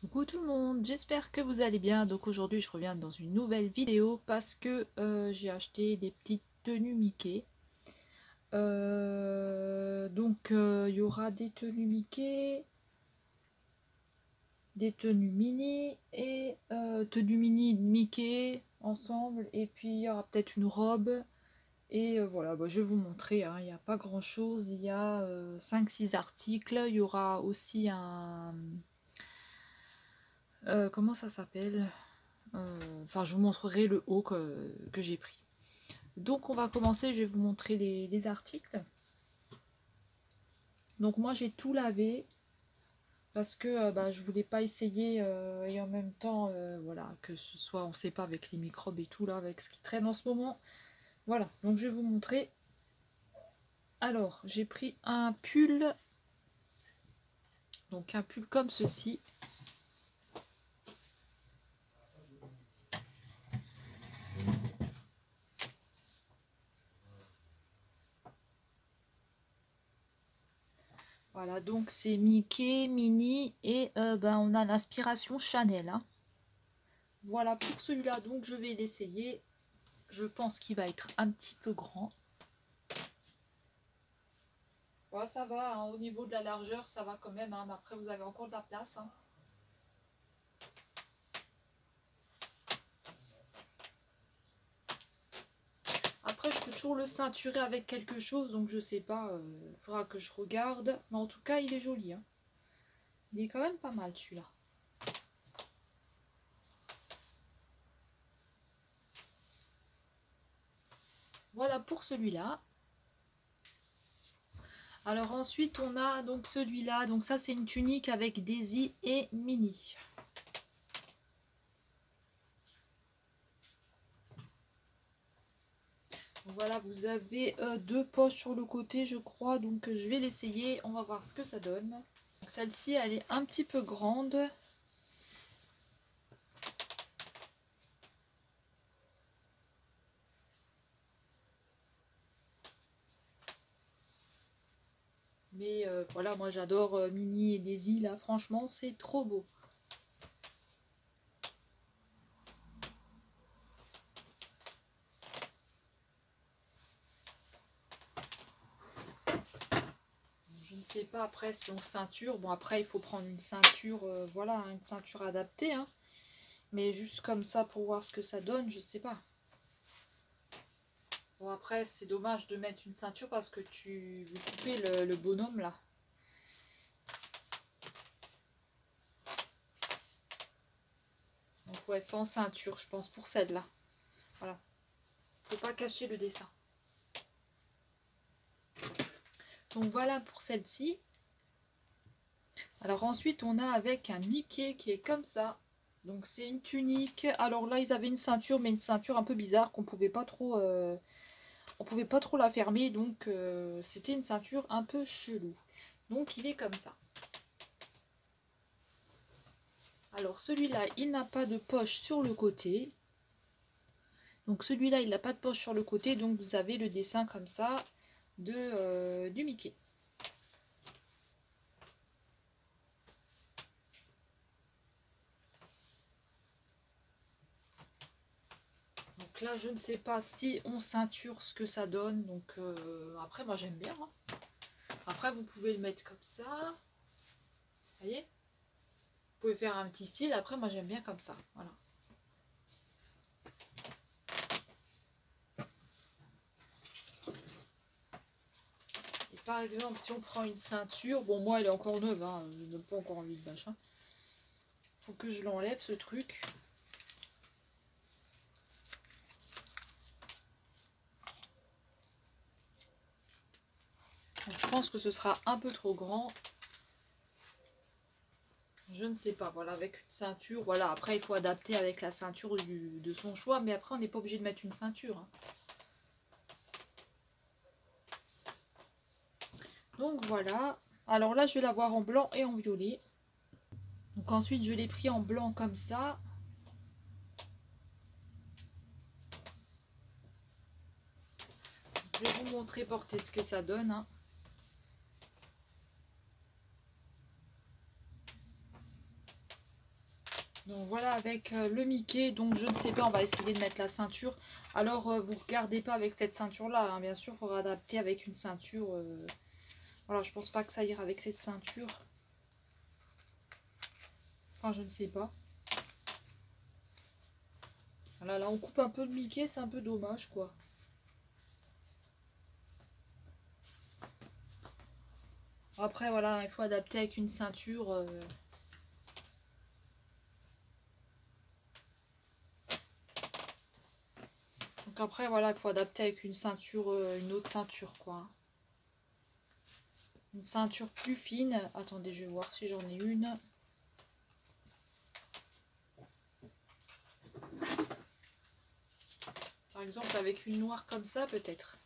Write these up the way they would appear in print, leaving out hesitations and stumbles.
Coucou tout le monde, j'espère que vous allez bien. Donc aujourd'hui je reviens dans une nouvelle vidéo parce que j'ai acheté des petites tenues Mickey. Il y aura des tenues Mickey, des tenues mini et tenues mini Mickey ensemble. Et puis il y aura peut-être une robe. Et voilà, je vais vous montrer, hein. Il n'y a pas grand chose, il y a 5-6 articles. Il y aura aussi un... comment ça s'appelle? Enfin, je vous montrerai le haut que j'ai pris. Donc, on va commencer. Je vais vous montrer les articles. Donc, moi, j'ai tout lavé parce que je voulais pas essayer et en même temps, voilà, que ce soit, on sait pas, avec les microbes et tout là, avec ce qui traîne en ce moment. Voilà, donc je vais vous montrer. Alors, j'ai pris un pull, donc un pull comme ceci. Voilà, donc c'est Mickey, Minnie et on a l'inspiration Chanel, hein. Voilà pour celui-là, donc je vais l'essayer. Je pense qu'il va être un petit peu grand. Ouais, ça va, hein, au niveau de la largeur, ça va quand même, hein, mais après vous avez encore de la place, hein. Après, je peux toujours le ceinturer avec quelque chose, donc je sais pas, il faudra que je regarde. Mais en tout cas, il est joli, hein. Il est quand même pas mal celui-là. Voilà pour celui-là. Alors ensuite, on a donc celui-là. Donc ça, c'est une tunique avec Daisy et Minnie. Voilà, vous avez deux poches sur le côté, je crois. Donc je vais l'essayer. On va voir ce que ça donne. Celle-ci, elle est un petit peu grande. Mais voilà, moi j'adore Minnie et Daisy, là, franchement, c'est trop beau. Je ne sais pas après si on ceinture. Bon, après, il faut prendre une ceinture, voilà, hein, une ceinture adaptée, hein. Mais juste comme ça pour voir ce que ça donne, je sais pas. Bon, après, c'est dommage de mettre une ceinture parce que vous coupez le bonhomme là. Donc, ouais, sans ceinture, je pense, pour celle-là. Voilà. Faut pas cacher le dessin. Donc, voilà pour celle-ci. Alors, ensuite, on a avec un Mickey qui est comme ça. Donc, c'est une tunique. Alors là, ils avaient une ceinture, mais une ceinture un peu bizarre qu'on pouvait pas trop... on pouvait pas trop la fermer, donc c'était une ceinture un peu chelou. Donc il est comme ça. Alors celui-là, il n'a pas de poche sur le côté. Donc celui-là, il n'a pas de poche sur le côté, donc vous avez le dessin comme ça du Mickey. Donc là, je ne sais pas si on ceinture ce que ça donne. Donc après, moi j'aime bien, hein. Après, vous pouvez le mettre comme ça. Vous voyez? Vous pouvez faire un petit style. Après, moi j'aime bien comme ça. Voilà. Par exemple, si on prend une ceinture, bon moi elle est encore neuve, hein, je n'ai pas encore envie de machin. Faut que je l'enlève ce truc. Donc, je pense que ce sera un peu trop grand. Je ne sais pas, voilà, avec une ceinture, voilà, après il faut adapter avec la ceinture de son choix, mais après on n'est pas obligé de mettre une ceinture, hein. Donc voilà, alors là je vais l'avoir en blanc et en violet. Donc ensuite je l'ai pris en blanc comme ça. Je vais vous montrer porter ce que ça donne, hein. Donc voilà avec le Mickey, donc je ne sais pas, on va essayer de mettre la ceinture. Alors vous regardez pas avec cette ceinture là, hein. Bien sûr il faudra adapter avec une ceinture. Voilà, je pense pas que ça ira avec cette ceinture. Enfin je ne sais pas. Voilà, là on coupe un peu le Mickey, c'est un peu dommage quoi. Après voilà, il faut adapter avec une ceinture. Donc après voilà, il faut adapter avec une ceinture, une autre ceinture quoi. Une ceinture plus fine. Attendez, je vais voir si j'en ai une. Par exemple avec une noire comme ça peut-être.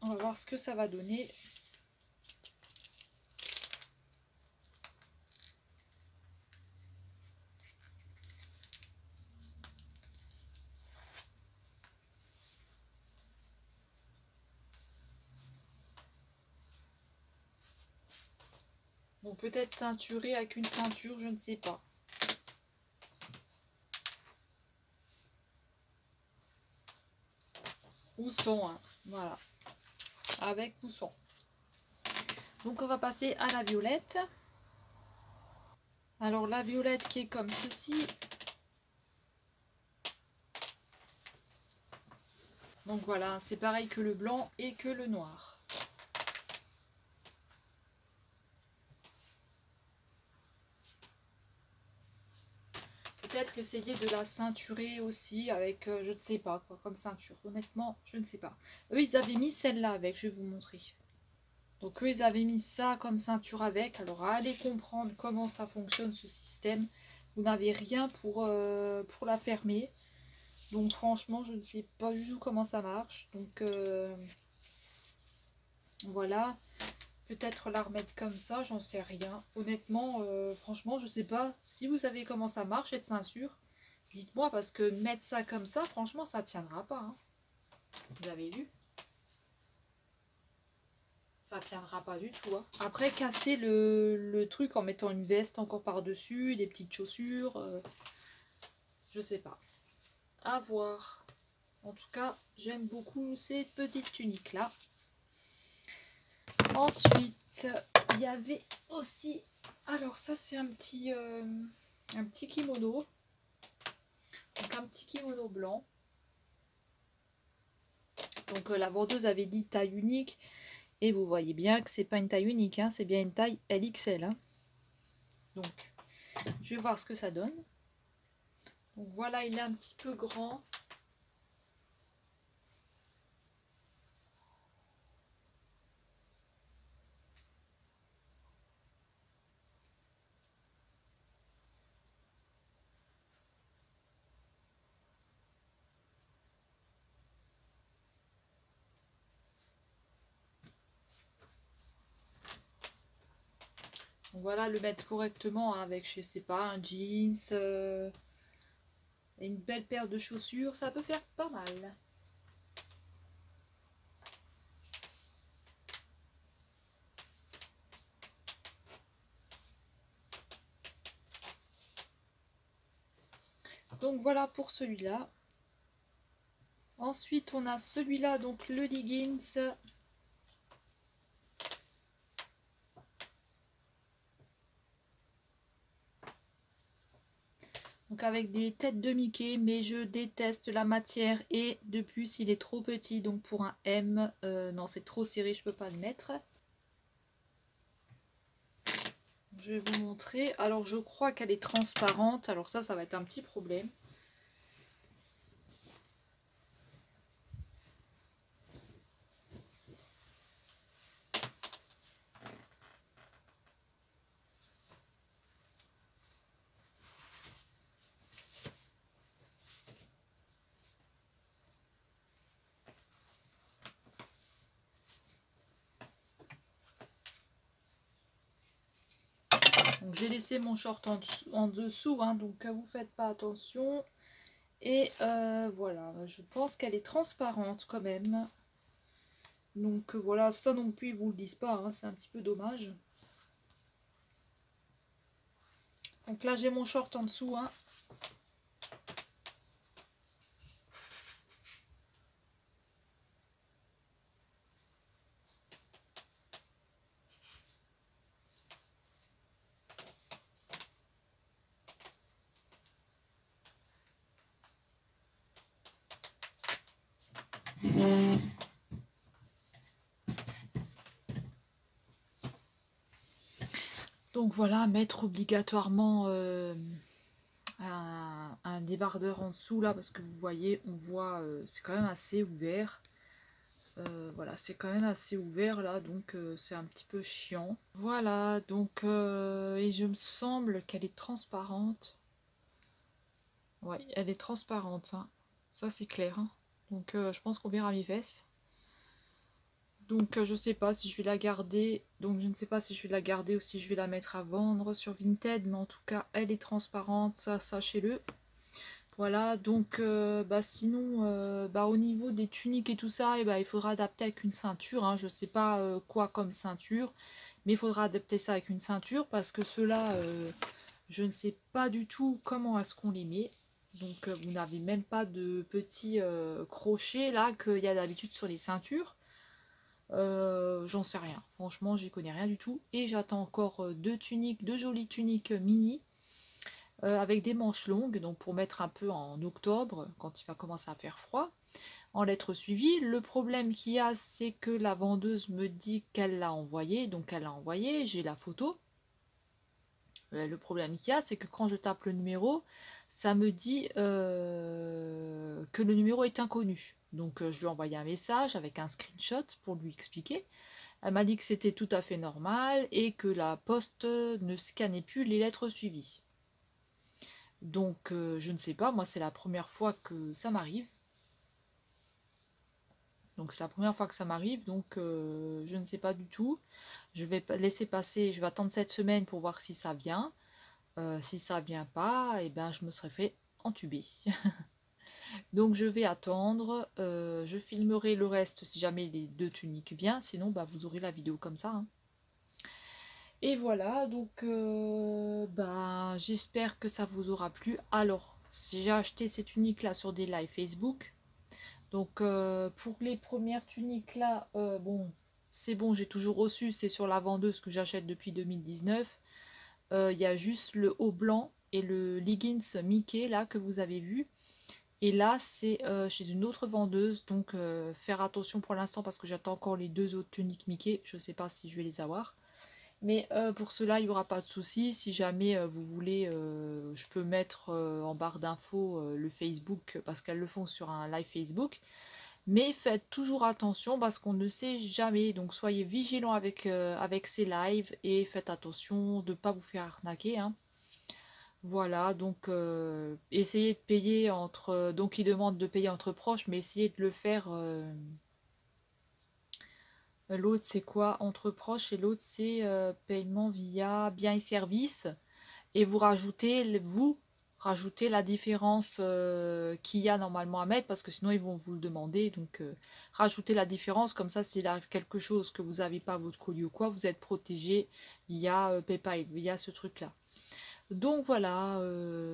On va voir ce que ça va donner. Donc peut-être ceinturé avec une ceinture, je ne sais pas. Ou sans, hein. Voilà. Avec ou sans. Donc on va passer à la violette. Alors la violette qui est comme ceci. Donc voilà, c'est pareil que le blanc et que le noir. Peut-être essayer de la ceinturer aussi avec, je ne sais pas quoi, comme ceinture. Honnêtement, je ne sais pas. Eux, ils avaient mis celle-là avec, je vais vous montrer. Donc eux, ils avaient mis ça comme ceinture avec. Alors allez comprendre comment ça fonctionne ce système. Vous n'avez rien pour la fermer. Donc franchement, je ne sais pas du tout comment ça marche. Donc voilà. Peut-être la remettre comme ça, j'en sais rien. Honnêtement, franchement, je ne sais pas. Si vous savez comment ça marche, cette ceinture, dites-moi parce que mettre ça comme ça, franchement, ça ne tiendra pas. Hein. Vous avez vu? Ça tiendra pas du tout. Hein. Après, casser le truc en mettant une veste encore par-dessus, des petites chaussures, je sais pas. À voir. En tout cas, j'aime beaucoup ces petites tuniques-là. Ensuite, il y avait aussi... Alors ça, c'est un petit kimono. Donc un petit kimono blanc. Donc la vendeuse avait dit taille unique. Et vous voyez bien que c'est pas une taille unique. Hein, c'est bien une taille LXL. Hein. Donc, je vais voir ce que ça donne. Donc voilà, il est un petit peu grand. Donc voilà, le mettre correctement avec, je sais pas, un jeans et une belle paire de chaussures, ça peut faire pas mal. Donc voilà pour celui-là. Ensuite, on a celui-là, donc le leggings. Donc avec des têtes de Mickey, mais je déteste la matière et de plus il est trop petit, donc pour un M, non c'est trop serré, je peux pas le mettre. Je vais vous montrer. Alors je crois qu'elle est transparente, alors ça va être un petit problème. Donc j'ai laissé mon short en dessous, hein, donc vous faites pas attention. Et voilà, je pense qu'elle est transparente quand même. Donc voilà, ça non plus ils vous le disent pas, hein, c'est un petit peu dommage. Donc là, j'ai mon short en dessous, hein. Donc voilà, mettre obligatoirement un débardeur en dessous là, parce que vous voyez, on voit, c'est quand même assez ouvert. Voilà, c'est quand même assez ouvert là, donc c'est un petit peu chiant. Voilà, donc et je me semble qu'elle est transparente. Ouais, elle est transparente, hein. Ça c'est clair, hein. Donc je pense qu'on verra mes fesses. Donc je sais pas si je vais la garder. Donc je ne sais pas si je vais la garder ou si je vais la mettre à vendre sur Vinted. Mais en tout cas, elle est transparente, ça sachez-le. Voilà, donc bah, sinon, bah, au niveau des tuniques et tout ça, et bah, il faudra adapter avec une ceinture, hein. Je sais pas quoi comme ceinture, mais il faudra adapter ça avec une ceinture parce que ceux-là, je ne sais pas du tout comment est-ce qu'on les met. Donc vous n'avez même pas de petits crochets là qu'il y a d'habitude sur les ceintures. J'en sais rien, franchement j'y connais rien du tout. Et j'attends encore deux tuniques, deux jolies tuniques mini avec des manches longues, donc pour mettre un peu en octobre quand il va commencer à faire froid. En lettres suivies, le problème qu'il y a, c'est que la vendeuse me dit qu'elle l'a envoyé, donc elle l'a envoyé, j'ai la photo. Le problème qu'il y a, c'est que quand je tape le numéro, ça me dit que le numéro est inconnu. Donc je lui ai envoyé un message avec un screenshot pour lui expliquer. Elle m'a dit que c'était tout à fait normal et que la poste ne scannait plus les lettres suivies. Donc je ne sais pas, moi c'est la première fois que ça m'arrive. Donc c'est la première fois que ça m'arrive, donc je ne sais pas du tout. Je vais laisser passer, je vais attendre cette semaine pour voir si ça vient. Si ça vient pas, et ben je me serais fait entuber. Donc je vais attendre. Je filmerai le reste si jamais les deux tuniques viennent. Sinon, bah, vous aurez la vidéo comme ça, hein. Et voilà, donc bah, j'espère que ça vous aura plu. Alors, j'ai acheté ces tuniques là sur des lives Facebook. Donc pour les premières tuniques là, bon, c'est bon, j'ai toujours reçu. C'est sur la vendeuse que j'achète depuis 2019. Il y a juste le haut blanc et le leggings Mickey là que vous avez vu. Et là c'est chez une autre vendeuse, donc faire attention pour l'instant parce que j'attends encore les deux autres tuniques Mickey. Je ne sais pas si je vais les avoir. Mais pour cela il n'y aura pas de souci. Si jamais vous voulez, je peux mettre en barre d'infos le Facebook parce qu'elles le font sur un live Facebook. Mais faites toujours attention parce qu'on ne sait jamais. Donc soyez vigilants avec ces lives et faites attention de ne pas vous faire arnaquer, hein. Voilà, donc essayez de payer entre... donc ils demandent de payer entre proches, mais essayez de le faire... l'autre c'est quoi? Entre proches et l'autre c'est paiement via biens et services. Et vous rajoutez la différence qu'il y a normalement à mettre parce que sinon ils vont vous le demander. Donc rajoutez la différence, comme ça s'il arrive quelque chose que vous n'avez pas votre colis ou quoi, vous êtes protégé via PayPal, via ce truc là. Donc voilà,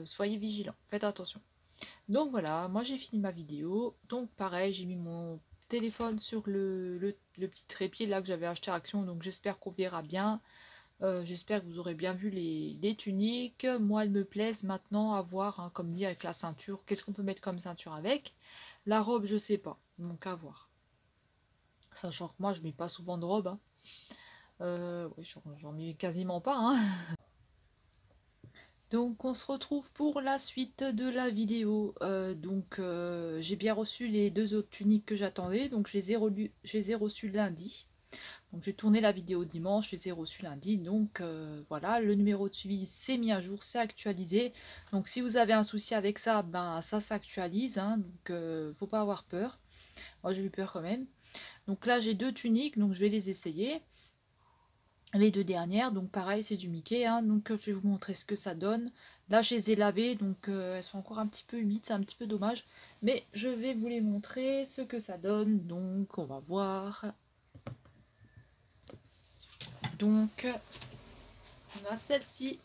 soyez vigilants, faites attention. Donc voilà, moi j'ai fini ma vidéo. Donc pareil, j'ai mis mon téléphone sur le petit trépied là que j'avais acheté à Action. Donc j'espère qu'on verra bien. J'espère que vous aurez bien vu les tuniques. Moi elles me plaisent maintenant à voir, hein, comme dit avec la ceinture. Qu'est-ce qu'on peut mettre comme ceinture avec? La robe je sais pas, donc à voir. Sachant que moi je mets pas souvent de robe, hein. Oui, j'en mets quasiment pas, hein. Donc on se retrouve pour la suite de la vidéo. Donc j'ai bien reçu les deux autres tuniques que j'attendais. Donc je les ai reçues lundi. Donc j'ai tourné la vidéo dimanche, je les ai reçus lundi. Donc voilà, le numéro de suivi s'est mis à jour, c'est actualisé. Donc si vous avez un souci avec ça, ben ça s'actualise, hein. Donc faut pas avoir peur. Moi j'ai eu peur quand même. Donc là j'ai deux tuniques, donc je vais les essayer. Les deux dernières, donc pareil, c'est du Mickey, hein. Donc je vais vous montrer ce que ça donne. Là, je les ai lavées, donc elles sont encore un petit peu humides, c'est un petit peu dommage. Mais je vais vous les montrer ce que ça donne. Donc, on va voir. Donc, on a celle-ci.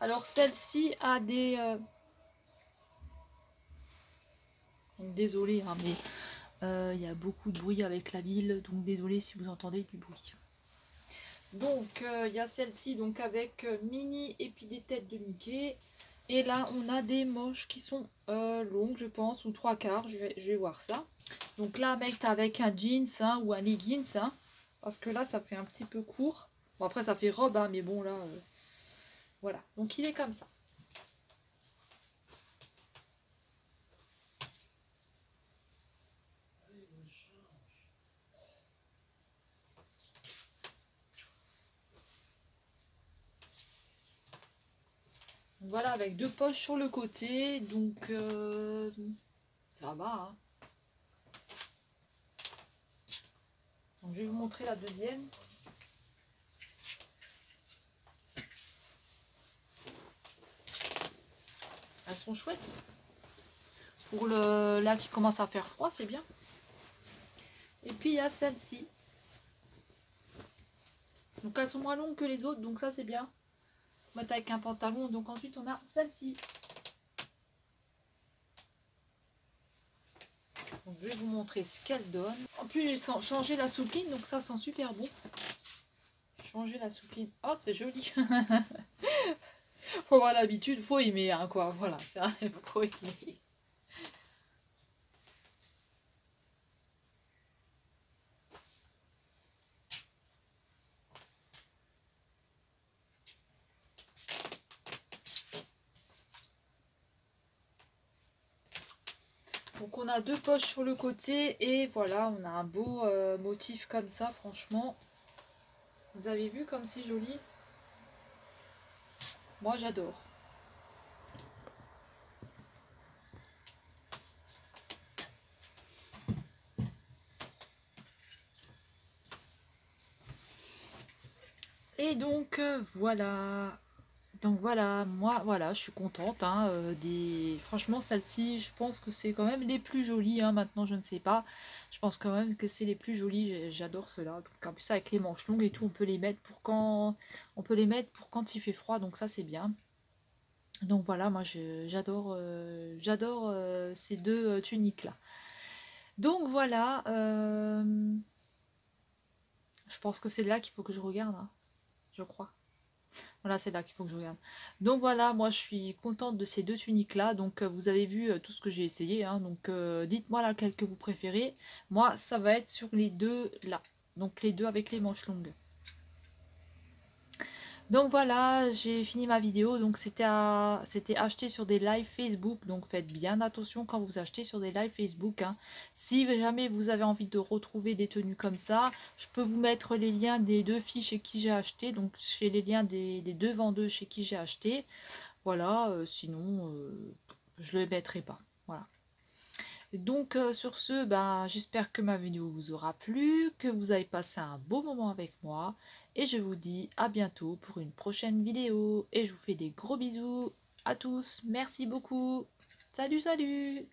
Alors celle-ci a des... Désolée, hein, mais il y a beaucoup de bruit avec la ville, donc désolé si vous entendez du bruit. Donc il y a celle-ci donc avec Minnie et puis des têtes de Mickey. Et là on a des moches qui sont longues je pense, ou 3/4, je vais voir ça. Donc là mec t'as avec un jeans hein, ou un leggings, hein, parce que là ça fait un petit peu court. Bon après ça fait robe hein, mais bon là voilà, donc il est comme ça. Voilà, avec 2 poches sur le côté, donc ça va. Hein. Donc, je vais vous montrer la deuxième. Elles sont chouettes. Pour le là qui commence à faire froid, c'est bien. Et puis il y a celle-ci. Donc elles sont moins longues que les autres, donc ça c'est bien. Mettre avec un pantalon. Donc ensuite on a celle-ci. Donc je vais vous montrer ce qu'elle donne. En plus j'ai changé la soupline, donc ça sent super bon. Changer la soupline. Oh c'est joli. Faut avoir l'habitude, faut aimer hein, quoi. Voilà, c'est vrai, faut aimer. Donc on a 2 poches sur le côté et voilà, on a un beau motif comme ça, franchement. Vous avez vu comme c'est joli? Moi j'adore. Et donc voilà. Donc voilà, moi voilà, je suis contente. Hein, franchement, celle-ci, je pense que c'est quand même les plus jolies. Hein, maintenant, je ne sais pas. Je pense quand même que c'est les plus jolies. J'adore cela. Donc en plus avec les manches longues et tout, on peut les mettre pour quand il fait froid. Donc ça c'est bien. Donc voilà, moi j'adore ces 2 tuniques là. Donc voilà, je pense que c'est là qu'il faut que je regarde, hein, je crois. Voilà, c'est là qu'il faut que je regarde. Donc voilà, moi je suis contente de ces 2 tuniques là. Donc vous avez vu tout ce que j'ai essayé. Hein, donc dites-moi laquelle que vous préférez. Moi ça va être sur les 2 là. Donc les 2 avec les manches longues. Donc voilà, j'ai fini ma vidéo. Donc c'était acheté sur des lives Facebook. Donc faites bien attention quand vous achetez sur des lives Facebook. Hein. Si jamais vous avez envie de retrouver des tenues comme ça, je peux vous mettre les liens des 2 filles chez qui j'ai acheté. Donc chez les liens des 2 vendeuses chez qui j'ai acheté. Voilà, sinon je ne les mettrai pas. Voilà. Donc sur ce, ben, j'espère que ma vidéo vous aura plu, que vous avez passé un beau moment avec moi. Et je vous dis à bientôt pour une prochaine vidéo. Et je vous fais des gros bisous à tous. Merci beaucoup. Salut, salut!